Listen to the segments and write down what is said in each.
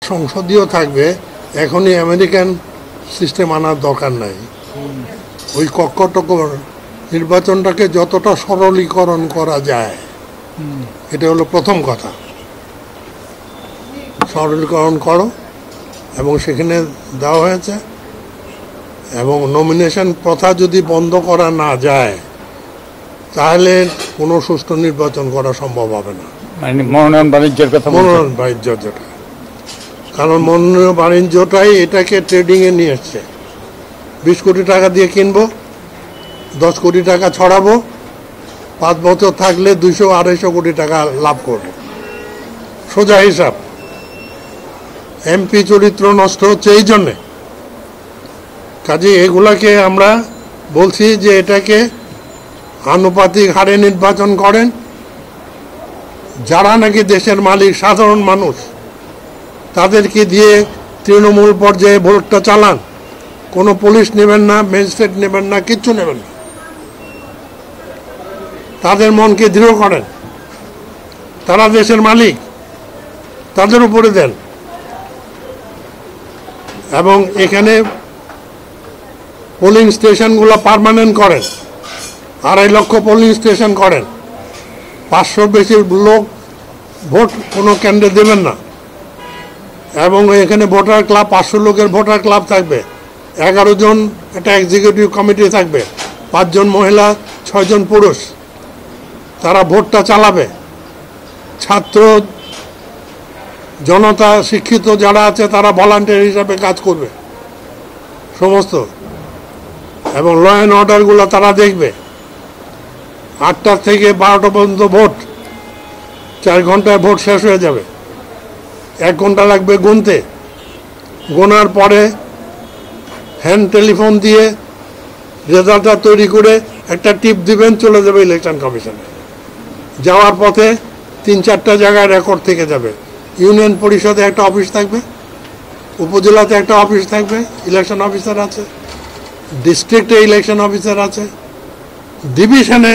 সংসদীয় থাকবে, এখনই আমেরিকান সিস্টেম আনার দরকার নাই। ওই কক্কটকর নির্বাচনটাকে যতটা সরলীকরণ করা যায়, এটা হলো প্রথম কথা। সরলীকরণ করো, এবং সেখানে দেওয়া হয়েছে। এবং নমিনেশন প্রথা যদি বন্ধ করা না যায়, তাহলে কোনো সুষ্ঠু নির্বাচন করা সম্ভব হবে না। মানে মনোনয়ন বাণিজ্যের কথা, মনোনয়ন বাণিজ্য যেটা, কারণ মনোনয়ন বাণিজ্যটাই এটাকে ট্রেডিংয়ে নিয়ে এসছে। 20 কোটি টাকা দিয়ে কিনবো, 10 কোটি টাকা ছড়াবো, 5 বছর থাকলে 200-250 কোটি টাকা লাভ করবো। সোজা হিসাব। এমপি চরিত্র নষ্ট হচ্ছে এই জন্যে। কাজে এগুলাকে আমরা বলছি যে এটাকে আনুপাতিক হারে নির্বাচন করেন। যারা নাকি দেশের মালিক, সাধারণ মানুষ, তাদেরকে দিয়ে তৃণমূল পর্যায়ে ভোটটা চালান। কোনো পুলিশ নেবেন না, ম্যাজিস্ট্রেট নেবেন না, কিচ্ছু নেবেন না। তাদের মনকে দৃঢ় করেন, তারা দেশের মালিক, তাদের উপরে দেন। এবং এখানে পোলিং স্টেশনগুলো পার্মানেন্ট করেন, 2.5 লক্ষ পোলিং স্টেশন করেন। 500 বেশি লোক ভোট কোনো কেন্দ্রে দেবেন না। এবং এখানে ভোটার ক্লাব, 500 লোকের ভোটার ক্লাব থাকবে। 11 জন একটা এক্সিকিউটিভ কমিটি থাকবে, 5 জন মহিলা, 6 জন পুরুষ। তারা ভোটটা চালাবে। ছাত্র জনতা, শিক্ষিত যারা আছে, তারা ভলান্টিয়ার হিসাবে কাজ করবে সমস্ত। এবং ল অ্যান্ড অর্ডারগুলো তারা দেখবে। 8টা থেকে 12টা পর্যন্ত ভোট, 4 ঘন্টায় ভোট শেষ হয়ে যাবে। 1 ঘন্টা লাগবে গুনতে। গোনার পরে হ্যান্ড টেলিফোন দিয়ে রেজাল্টটা তৈরি করে একটা টিপ দিবেন, চলে যাবে ইলেকশন কমিশনে। যাওয়ার পথে 3-4টা জায়গায় রেকর্ড থেকে যাবে। ইউনিয়ন পরিষদে একটা অফিস থাকবে, উপজেলাতে একটা অফিস থাকবে, ইলেকশন অফিসার আছে, ডিস্ট্রিক্টে ইলেকশন অফিসার আছে, ডিভিশনে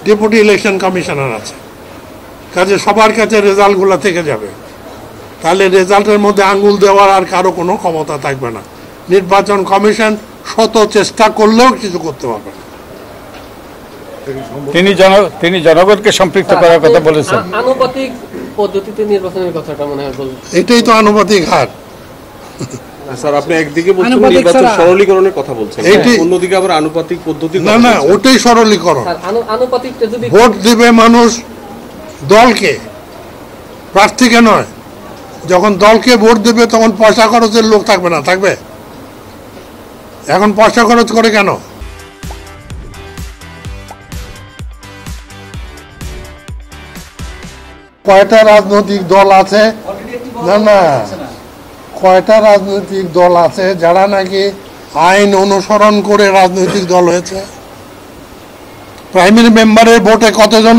ডেপুটি ইলেকশন কমিশনার আছে। কাজে সবার কাছে রেজাল্টগুলো থেকে যাবে। তাহলে রেজাল্টের মধ্যে আঙ্গুল দেওয়ার আর কারো কোনো ক্ষমতা থাকবে না। নির্বাচন কমিশন শত চেষ্টা করলেও কিছু করতে পারবে না। তিনি জনগণকে সম্পৃক্ত করার কথা বলেছেন। আনুপাতিক পদ্ধতিতে নির্বাচনের কথাটা মনে হয় বলছেন। এটাই তো আনুপাতিক হার। স্যার, আপনি একদিকে বলছেন নির্বাচন সরলীকরণের কথা বলছেন, অন্যদিকে আবার আনুপাতিক পদ্ধতি। না, ওটাই সরলীকরণ। আনুপাতিকটা যদি ভোট দিবে মানুষ দলকে, প্রার্থীকে নয়। যখন দলকে ভোট দেবে তখন পয়সা খরচের লোক থাকবে না, থাকবে? এখন পয়সা খরচ করে কেন? কয়টা রাজনৈতিক দল আছে, না কয়টা রাজনৈতিক দল আছে যারা নাকি আইন অনুসরণ করে রাজনৈতিক দল হয়েছে? প্রাইমারি মেম্বারের ভোটে কতজন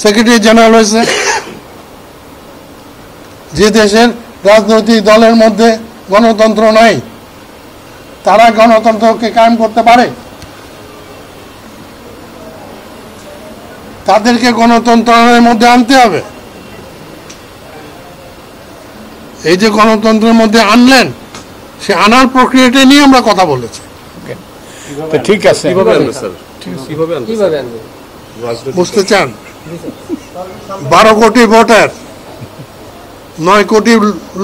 সেক্রেটারি জেনারেল হয়েছে? যে দেশের রাজনৈতিক দলের মধ্যে গণতন্ত্র নাই, তারা গণতন্ত্রকে কায়েম করতে পারে? তাদেরকে গণতন্ত্রের মধ্যে আনতে হবে। এই যে গণতন্ত্রের মধ্যে আনলেন, সে আনার প্রক্রিয়াটা নিয়ে আমরা কথা বলেছি। ঠিক আছে, বুঝতে চান? 12 কোটি ভোটার, 9 কোটি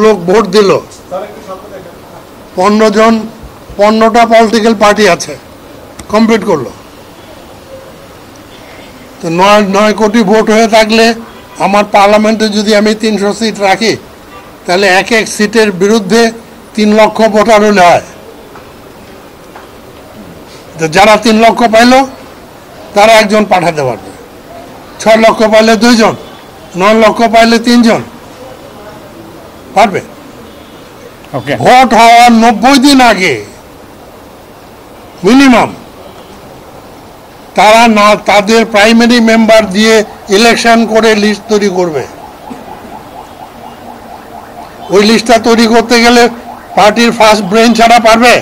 লোক ভোট দিল, 15টা পলিটিক্যাল পার্টি আছে, কমপ্লিট করলো। তো 9 কোটি ভোট হয়ে থাকলে আমার পার্লামেন্টে যদি আমি 300 সিট রাখি, তাহলে এক সিটের বিরুদ্ধে 3 লক্ষ ভোটার হলে হয়। যারা 3 লক্ষ পাইল তারা একজন পাঠাতে পারবে, 6 লক্ষ পাইলে 2 জন, 9 লক্ষ পাইলে 3 জন পারবে। ভোট হওয়ার 90 দিন আগে মিনিমাম তারা না তাদের প্রাইমারি মেম্বার দিয়ে ইলেকশন করে লিস্ট তৈরি করবে। ওই লিস্টটা তৈরি করতে গেলে পার্টির ফার্স্ট ব্রেন ছাড়া পারবে?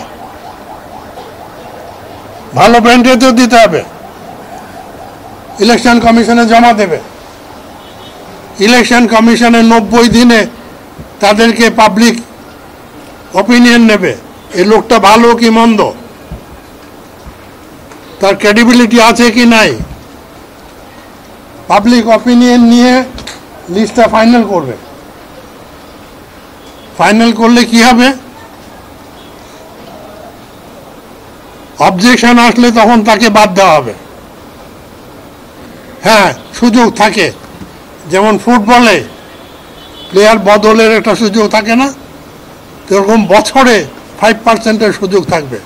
ভালো ব্রেনকে তো দিতে হবে। ইলেকশন কমিশনে জমা দেবে। ইলেকশন কমিশনে 90 দিনে তাদেরকে পাবলিক অপিনিয়ন নেবে এই লোকটা ভালো কি মন্দ, তার ক্রেডিবিলিটি আছে কি নাই, পাবলিক অপিনিয়ন নিয়ে লিস্টটা ফাইনাল করবে। ফাইনাল করলে কি হবে, অবজেকশন আসলে তখন তাকে বাদ দেওয়া হবে। হ্যাঁ, সুযোগ থাকে, যেমন ফুটবলে প্লেয়ার বদলের একটা সুযোগ থাকে না, এরকম বছরে 5% সুযোগ থাকবে।